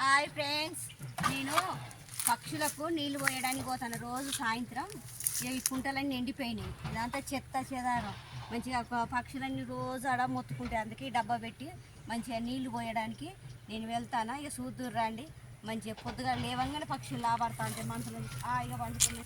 Hi friends, నేను పక్షులకు నీళ్లు పోయడానికి పోతాను రోజు సాయంత్రం. ఈ కుంటలన్నీ ఎండిపోయినాయి, ఇదంతా చెత్త చెదారం. మంచిగా పక్షులన్నీ రోజు ఆడ మొత్తుకుంటాయి. అందుకే డబ్బా పెట్టి మంచిగా నీళ్లు పోయడానికి నేను వెళ్తాను. ఇక చూద్దురు రండి. మంచిగా పొద్దుగా లేవంగానే పక్షులు లాభపడతా ఉంటాయి. మనుషులు ఇక పండుకునే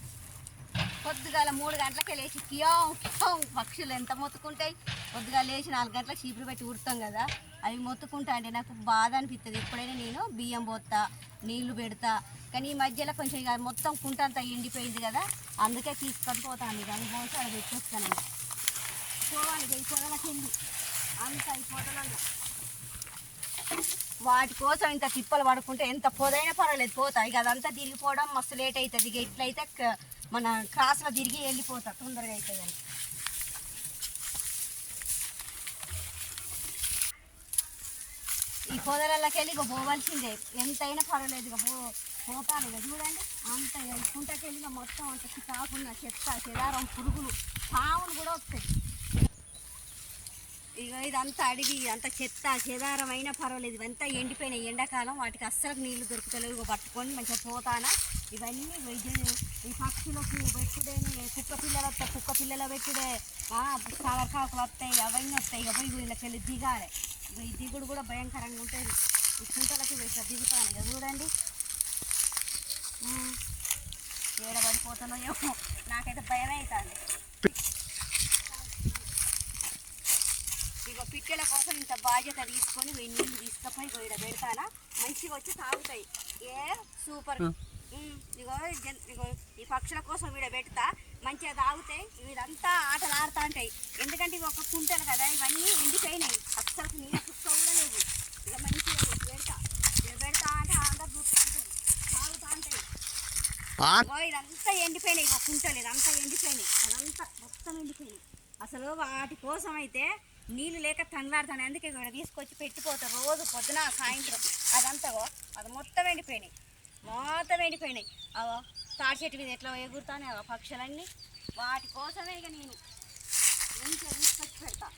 పొద్దుగాల 3 గంటలకే లేచి కియోం కియోం పక్షులు ఎంత మొత్తుకుంటాయి. పొద్దుగా లేచి 4 గంటలకు చీపురు పెట్టి ఉడతాం కదా, అవి మొత్తుకుంటా అంటే నాకు బాధ అనిపిస్తుంది. ఎప్పుడైనా నేను బియ్యం పోతా, నీళ్లు పెడతా. కానీ ఈ మధ్యలో కొంచెం ఇక మొత్తం కుంట అంతా ఎండిపోయింది కదా, అందుకే తీసుకొని పోతాను. ఇక అది పోతే అక్కడ పెట్టేస్తాను. పోవాలి ఈ పొదలకి వెళ్ళి అంత ఈ పొదలలో వాటి కోసం ఇంత తిప్పలు పడుకుంటే ఎంత పొదైనా పర్వాలేదు పోతా. ఇక అదంతా తిరిగిపోవడం మస్తు లేట్ అవుతుంది. ఇక ఇట్లయితే మన క్రాస్లో తిరిగి వెళ్ళిపోతా, తొందరగా అవుతుందని. ఈ పొదలకి వెళ్ళి ఇక పోవాల్సిందే, ఎంతైనా పర్వాలేదు. ఇక పోతాను. ఇక చూడండి అంత కుంటకి వెళ్ళి ఇక మొత్తం అంత కాకుండా చెత్త చెదారం పురుగులు పాములు కూడా వస్తాయి. ఇక ఇదంతా అడిగి అంత చెత్త చెదారం అయినా పర్వాలేదు, ఇవంతా ఎండిపోయినాయి. ఎండాకాలం వాటికి అస్సలు నీళ్లు దొరుకుతలేవు. ఇక పట్టుకొని మంచిగా పోతానా. ఇవన్నీ ఈ పక్షులకు పెట్టుడేని, కుక్క పిల్లలు వస్తాయి, కుక్క పిల్లలు పెట్టుడే, కాకులు వస్తాయి, అవన్నీ వస్తాయి. ఇక పోయి వీళ్ళకి వెళ్ళి దిగాలి. ఇక ఈ దిగుడు కూడా భయంకరంగా ఉంటుంది. ఈ కుంటలకి ఇట్లా దిగుతాను. ఇక చూడండి ఏడబడిపోతానో ఏమో, నాకైతే భయం అవుతుంది. ఇక పిట్టల కోసం ఇంత బాధ్యత తీసుకొని నీళ్ళు తీసుకపోయి ఇక్కడ పెడతానా. మంచిగా వచ్చి తాగుతాయి. సూపర్. ఇగో ఈ పక్షుల కోసం వీడ పెడతా, మంచిగా తాగుతాయి. వీళ్ళంతా ఆటలు ఆడుతూ ఉంటాయి. ఎందుకంటే ఇవి ఒక కుంటలు కదా, ఇవన్నీ ఎండిపోయినాయి. అస్సలు నీళ్ళ కుక్క కూడా లేదు. ఇక మంచిగా పెడతా అంటే అందరూ చూసుకుంటుంది, తాగుతూ ఉంటాయి. ఇదంతా ఎండిపోయినాయి. ఇక కుంటలు ఇదంతా ఎండిపోయినాయి, అదంతా మొత్తం ఎండిపోయినాయి. అసలు వాటి కోసం అయితే నీళ్ళు లేక తండ్లాడుతాను. అందుకే ఇక్కడ తీసుకొచ్చి పెట్టిపోతారు రోజు పొద్దున సాయంత్రం. అదంతా అది మొత్తం ఎండిపోయినాయి, మొత్తం ఎండిపోయినాయి. తాడి చెట్టు మీద ఎట్లా ఎగురుతానే పక్షులన్నీ. వాటి కోసమే ఇక నేను మంచిగా తీసుకొచ్చి పెడతా.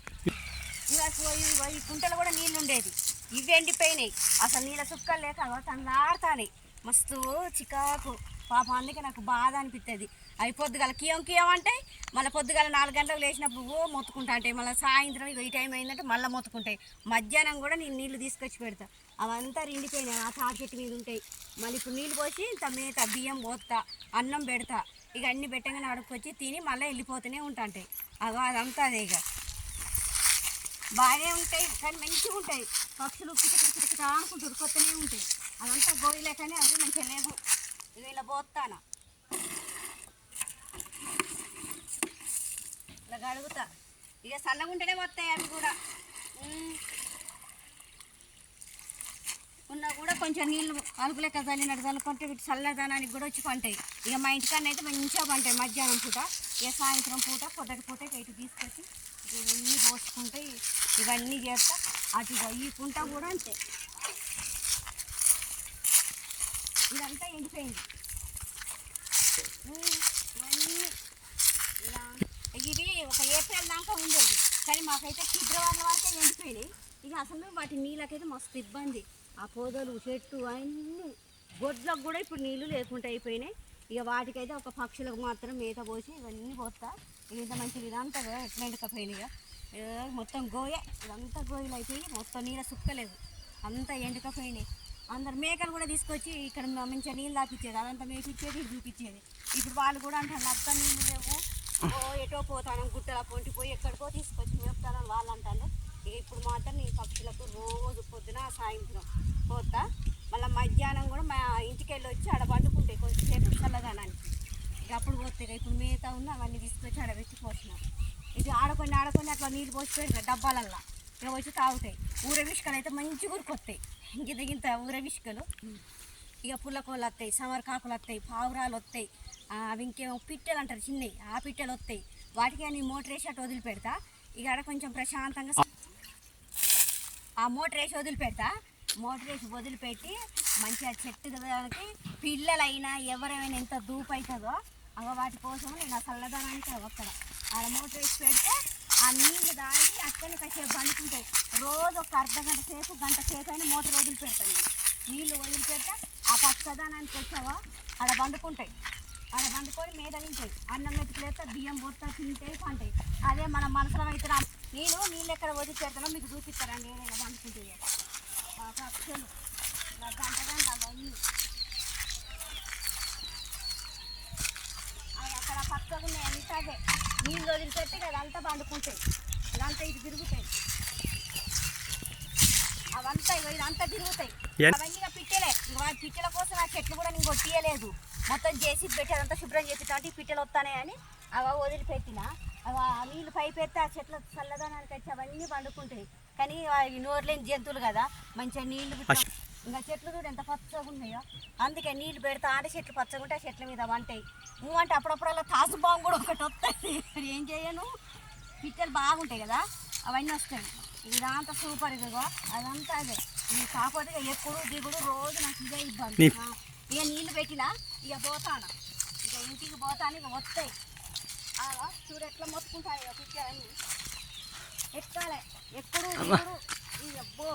ఇక ఈ కుంటలు కూడా నీళ్ళు ఉండేది, ఇవి ఎండిపోయినాయి. అసలు నీళ్ళ చుక్కలు లేక తండ్లాడుతాయి, మస్తు చికాకు పాపం. అందుకే నాకు బాధ అనిపిస్తుంది. అవి పొద్దుగాల కియం కియం అంటే మళ్ళీ పొద్దుగాల 4 గంటలకు లేచినప్పుడు మొత్తుకుంటా ఉంటాయి. మళ్ళీ సాయంత్రం ఇక ఈ టైం అయిందంటే మళ్ళీ మొత్తుకుంటాయి. మధ్యాహ్నం కూడా నేను నీళ్ళు తీసుకొచ్చి పెడతా. అవంతా ఎండిపోయినాయి, ఆ తాటి చెట్టు మీద ఉంటాయి. మళ్ళీ ఇప్పుడు నీళ్ళు పోసి మేత బియ్యం పోస్తా, అన్నం పెడతా. ఇక అన్ని పెట్టగానే అడుక్కొచ్చి తిని మళ్ళీ వెళ్ళిపోతూనే ఉంటాయి. అదంతా అదే. ఇక బాగానే ఉంటాయి కానీ మంచిగా ఉంటాయి. పక్షులు కిటకిట అనుకుంటూ ఉరుకొస్తూనే ఉంటాయి. అదంతా గోయిలేకనే అవి మంచిగా లేవు. ఇక ఇలా పోతానా, ఇలా గడుగుతా. ఇక సన్నగా ఉంటేనే వస్తాయి అవి కూడా. ఉన్నా కూడా కొంచెం నీళ్ళు అలుపు లెక్క చల్లినట్టు చల్లుకుంటే వీటి చల్లదనానికి కూడా వచ్చి పంటాయి. ఇక మా ఇంటికన్నా అయితే మంచిగా పంటాయి మధ్యాహ్నం పూట. ఇక సాయంత్రం పూట పొద్దుటి పూట ఇటు తీసుకొచ్చి ఇవన్నీ పోసుకుంటే ఇవన్నీ చేస్తా. అటు ఈ కుంట కూడా అంతే, ఇదంతా ఎండిపోయింది. ఇవన్నీ ఇలా ఇది ఒక ఏప్రిల్ దాకా ఉండేది, కానీ మాకైతే ఫిబ్రవరి వరకే ఎండిపోయినాయి. ఇక అసలు వాటి నీళ్ళకైతే మస్తు ఇబ్బంది. ఆ పొదలు చెట్టు అన్నీ గొడ్లకు కూడా ఇప్పుడు నీళ్ళు లేకుండా అయిపోయినాయి. ఇక వాటికైతే ఒక పక్షులకు మాత్రం మేత పోసి ఇవన్నీ పోస్తా. ఇక ఇంత మంచిగా ఇదంతా ఎట్లా ఎండకపోయినాయి. మొత్తం ఇదంతా గోయలు అయిపోయి మొత్తం నీళ్ళ సుక్కలేదు, అంతా ఎండకపోయినాయి. అందరు మేకలు కూడా తీసుకొచ్చి ఇక్కడ మంచిగా నీళ్ళు తాపించేది, అదంతా మేపిచ్చేది, చూపించేది. ఇప్పుడు వాళ్ళు కూడా అంటారు అంతా నీళ్ళు లేవు, ఎటో పోతాను గుట్టలా పొంటిపోయి ఎక్కడికో తీసుకొచ్చి మేపుతానని వాళ్ళు అంటారు. ఇక ఇప్పుడు మాత్రం నేను పక్షులకు రోజు పొద్దున సాయంత్రం పోతా. మళ్ళీ మధ్యాహ్నం కూడా మా ఇంటికి వెళ్ళి వచ్చి ఆడ పండుకుంటాయి కొంచెంసేపు చల్లదనానికి. ఇక అప్పుడు పోతాయి. ఇప్పుడు మేత ఉన్న అవన్నీ తీసుకొచ్చి ఆడ పెట్టిపోతున్నాను. ఇది ఆడుకొని అట్లా నీళ్ళు పోసి పెడతాయి డబ్బాలల్లో. ఇక వచ్చి తాగుతాయి. ఊరవిష్కలు అయితే మంచిగా ఉరికొస్తాయి, ఇంత ఊరవిష్కలు. ఇక పుల్లకోళ్ళు వస్తాయి, సమరకాకులు వస్తాయి, పావురాలు వస్తాయి, అవి ఇంకేమో పిట్టెలు అంటారు చిన్నవి, ఆ పిట్టెలు వస్తాయి. వాటికి నేను మోటర్ వేసి అటు వదిలిపెడతా. ఇక ఆడ కొంచెం ప్రశాంతంగా ఆ మోటర్ వేసి వదిలిపెడతా. మోటర్ వేసి వదిలిపెట్టి మంచిగా చెట్టు దానికి పిల్లలైనా ఎవరైనా ఎంత దూపు అవుతుందో వాటి కోసం నేను ఆ చల్లదనానికి అక్కడ ఆడ మోటర్ వేసి పెడితే ఆ నీళ్ళు దాగి అక్కడిని కాసేపు పండుకుంటాయి. రోజు ఒక అర్ధ గంట సేపు గంట సేపు అయినా మోటార్ వదిలిపెడతాను. నీళ్ళు వదిలిపెట్ట ఆ పచ్చదనానికి వచ్చావా ఆడ పండుకుంటాయి, ఆడ పండుకొని మీద తింటాయి, అన్నం మెతుకులేస్తే బియ్యం పోతా తింటాయి పంటాయి. అదే మన మనసులో అయితే నీళ్ళు ఎక్కడ వదిలిపెడతానో మీకు చూపిస్తారండి. ఏదైనా పండుకుంటాయి పక్షులు గంటగంట అవన్నీ అవి అక్కడ పచ్చగా ఉన్నాయి అంతా అదే నీళ్ళు వదిలిపెట్టి అదంతా పండుకుంటాయి, ఇదంతా ఇటు తిరుగుతాయి, అవంతా ఇదంతా తిరుగుతాయి. అవన్నీ పిట్టెలే, పిట్టెల కోసం ఆ చెట్లు కూడా నేను కొట్టియలేదు, మొత్తం చేసి పెట్టి అదంతా శుభ్రం చేసి అంటే పిట్టెలు వస్తానే అని అవి వదిలిపెట్టిన. అవి నీళ్ళు పైపు ఎత్తే ఆ చెట్ల చల్లదనానికి వచ్చి అవన్నీ పండుకుంటాయి. కానీ నోరు లేని జంతువులు కదా, మంచిగా నీళ్లు ఇంకా చెట్లు కూడా ఎంత పచ్చగా ఉన్నాయో, అందుకే నీళ్ళు పెడతా అంటే చెట్లు పచ్చగా ఉంటే ఆ చెట్ల మీద వంటాయి. నువ్వంటే అప్పుడప్పుడు అలా తాసు బాగు కూడా ఒకటి వస్తాయి, ఏం చేయను, పిట్టలు బాగుంటాయి కదా అవన్నీ వస్తాయి. ఇదంతా సూపర్, ఇదిగో అదంతా అదే. కాకపోతే ఎప్పుడు దిగుడు రోజు నాకు ఇదే ఇబ్బంది. ఇక నీళ్ళు పెట్టినా ఇక పోతాను, ఇక ఇంటికి పోతాను, ఇక వస్తాయి అలా చూడు ఎట్లా మొత్తుకుంటాయి ఇక పిట్టలన్నీ. ఎక్కాలి ఎప్పుడు దిగుడు, ఇక అబ్బో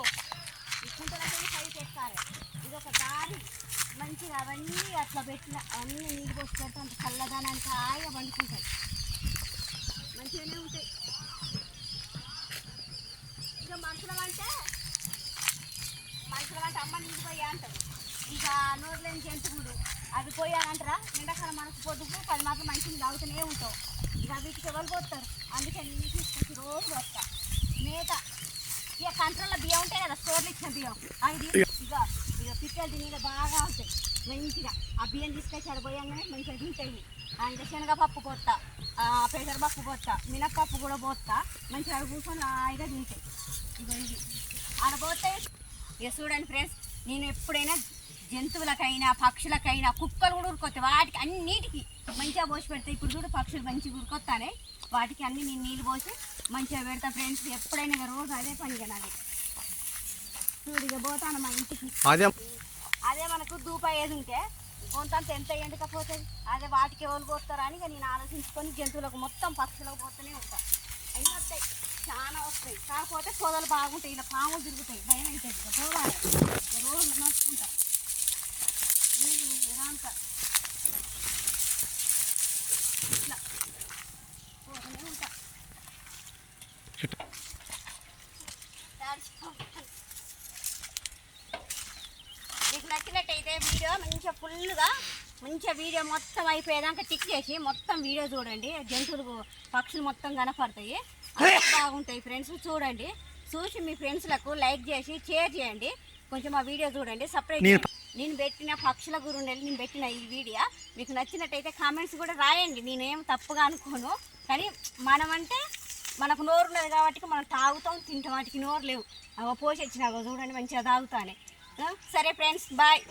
ఇచ్చుకుంటే పైకి ఎక్కాలి. ఇది ఒక దారి మంచిగా అవన్నీ అట్లా పెట్టిన అన్నీ నీళ్ళు పోసి పెడితే అంత చల్లదనానికి హాయిగా పండుకుంటాయి, మంచిగానే ఉంటాయి. ఇక మనుషులం అంటే అమ్మ నీళ్ళు పోయా అంటారు, ఇక నోరు లేని జంతువులు అవి పోయానంటారా, ఎండాకాలం మనకు పొద్దుకు 10 మాత్రం మంచిని తాగుతూనే ఉంటావు, ఇక వీటికి ఎవరు పోతారు. అందుకే నీళ్ళు తీసుకొచ్చి రోజు వస్తా మేత. ఇక కంట్రోల్లో బియ్యం ఉంటాయి కదా, స్టోర్లు ఇచ్చిన బియ్యం, అవి ఇక పిట్టలు తిని బాగా ఉంటాయి మంచిగా. ఆ బియ్యం తీసుకొచ్చి అక్కడ పోయంగానే మంచిగా తింటాయి. ఇంకా శనగపప్పు పోతా, పెసరపప్పు పోతా, మినప్పప్పు కూడా పోతా, మంచిగా అక్కడ కూర్చొని హాయిగా తింటాయి. ఇక ఇది ఆడపోతాయి. ఇక చూడండి ఫ్రెండ్స్, నేను ఎప్పుడైనా జంతువులకైనా పక్షులకైనా కుక్కలు కూడా ఉరుకొస్తాయి, వాటికి అన్నిటికీ మంచిగా పోసి పెడతాయి. ఇప్పుడు చూడు పక్షులు మంచిగా ఉరుకొస్తానే, వాటికి అన్ని నేను నీళ్ళు పోసి మంచిగా పెడతా ఫ్రెండ్స్. ఎప్పుడైనా ఇక రోజు అదే పనిగా నాది. చూడు ఇక పోతాను మా ఇంటికి, అదే మనకు దూప ఏది ఉంటే కొంత ఎంత ఎండకపోతుంది, అదే వాటికి ఎవరు పోతారా అని ఇక నేను ఆలోచించుకొని జంతువులకు మొత్తం పక్షులకు పోతూనే ఉంటాను. అన్నీ వస్తాయి, చాలా వస్తాయి, కాకపోతే పొదలు బాగుంటాయి, ఇలా పాములు తిరుగుతాయి, భయం అవుతుంది. ఇక పోవాలి రోజు నడుచుకుంటా ఇదంతా ఇట్లా పోతూనే ఉంటా. మీకు నచ్చినట్టయితే వీడియో మంచిగా వీడియో మొత్తం అయిపోయేదాకా టిక్ చేసి మొత్తం వీడియో చూడండి. జంతువులు పక్షులు మొత్తం కనపడతాయి, బాగుంటాయి ఫ్రెండ్స్. చూడండి, చూసి మీ ఫ్రెండ్స్లకు లైక్ చేసి షేర్ చేయండి. కొంచెం ఆ వీడియో చూడండి. సపరేట్ నేను పెట్టిన పక్షుల గురించి నేను పెట్టిన ఈ వీడియో మీకు నచ్చినట్టయితే కామెంట్స్ కూడా రాయండి. నేనేం తప్పుగా అనుకోను, కానీ మనమంటే మనకు నోరు ఉన్నది కాబట్టి మనం తాగుతాం తింటాం, వాటికి నోరు లేవు. పోసి వచ్చినాగో చూడండి మంచిగా తాగుతానే. సరే ఫ్రెండ్స్, బాయ్.